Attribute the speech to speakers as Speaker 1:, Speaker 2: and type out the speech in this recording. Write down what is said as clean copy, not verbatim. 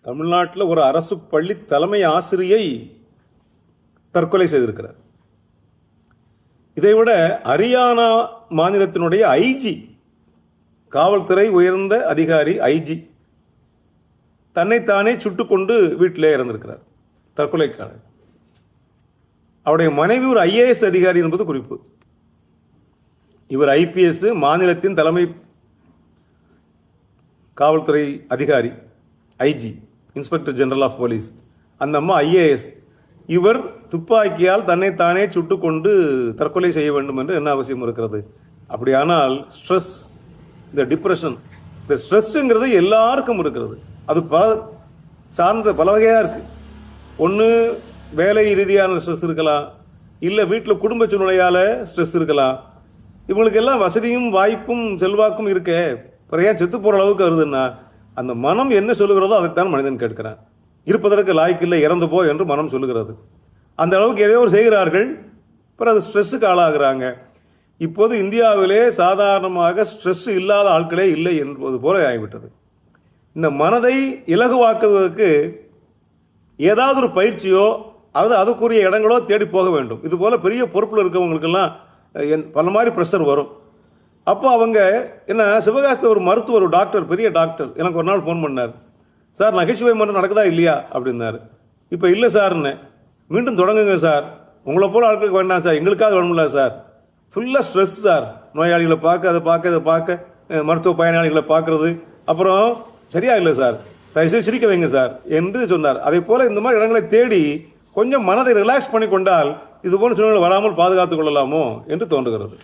Speaker 1: தமிழ்நாட்டில் ஒரு அரசு பள்ளி தலைமை ஆசிரியை தற்கொலை செய்திருக்கிறார். இதைவிட ஹரியானா மாநிலத்தினுடைய ஐஜி, காவல்துறை உயர்ந்த அதிகாரி ஐஜி, தன்னைத்தானே சுட்டுக்கொண்டு வீட்டிலே இறந்திருக்கிறார் தற்கொலைக்காக. அவருடைய மனைவி ஒரு ஐஏஎஸ் அதிகாரி என்பது குறிப்பு. இவர் ஐபிஎஸ், மாநிலத்தின் தலைமை காவல்துறை அதிகாரி, IG, inspector general of police. அந்த அம்மா ஐஏஎஸ். இவர் துப்பாக்கியால் தன்னைத்தானே சுட்டுக்கொண்டு தற்கொலை செய்ய வேண்டும் என்று என்ன அவசியம் இருக்கிறது? அப்படியானால் ஸ்ட்ரெஸ், இந்த டிப்ரெஷன், இந்த ஸ்ட்ரெஸ்ஸுங்கிறது எல்லாருக்கும் இருக்கிறது. அது பல வகையாக இருக்குது. ஒன்று வேலை ரீதியான ஸ்ட்ரெஸ் இருக்கலாம், இல்லை வீட்டில் குடும்ப சூழ்நிலையால் ஸ்ட்ரெஸ் இருக்கலாம். இவங்களுக்கெல்லாம் வசதியும் வாய்ப்பும் செல்வாக்கும் இருக்கே, பிறகு ஏன் செத்து போகிற அளவுக்கு வருதுன்னா அந்த மனம் என்ன சொல்லுகிறதோ அதைத்தான் மனிதன் கேட்கிறான். இருப்பதற்கு லாய்க்கில்லை, இறந்து போ என்று மனம் சொல்லுகிறது. அந்த அளவுக்கு எதையோ செய்கிறார்கள், பிறகு அது ஸ்ட்ரெஸ்ஸுக்கு ஆளாகிறாங்க. இப்போது இந்தியாவிலே சாதாரணமாக ஸ்ட்ரெஸ் இல்லாத ஆட்களே இல்லை என்பது போல ஆகிவிட்டது. இந்த மனதை இலகுவாக்குவதற்கு ஏதாவது ஒரு பயிற்சியோ அதுக்குரிய இடங்களோ தேடி போக வேண்டும். இது போல் பெரிய பொறுப்பில் இருக்கவங்களுக்கெல்லாம் பல மாதிரி ப்ரெஷர் வரும். அப்போ அவங்க என்ன, சிவகாசியில் ஒரு மருத்துவர், ஒரு டாக்டர், பெரிய டாக்டர் எனக்கு ஒரு நாள் ஃபோன் பண்ணார். சார், நகைச்சுவை மன்றம் நடக்குதா இல்லையா அப்படின்னாரு. இப்போ இல்லை சார்ன்னு. மீண்டும் தொடங்குங்க சார், உங்களை போல் ஆட்களுக்கு வேண்டாம் சார், எங்களுக்காவது வேணும்ல சார். ஃபுல்லாக ஸ்ட்ரெஸ் சார், நோயாளிகளை பார்க்க, அதை பார்க்க, இதை பார்க்க, மருத்துவ பயனாளிகளை பார்க்குறது, அப்புறம் சரியா இல்லை சார், தயவுசெய்து சிரிக்க வைங்க சார் என்று சொன்னார். அதே போல் இந்த மாதிரி இடங்களை தேடி கொஞ்சம் மனதை ரிலாக்ஸ் பண்ணி கொண்டால் இதுபோன்ற சூழ்நிலை வராமல் பாதுகாத்துக் கொள்ளலாமோ என்று தோன்றுகிறது.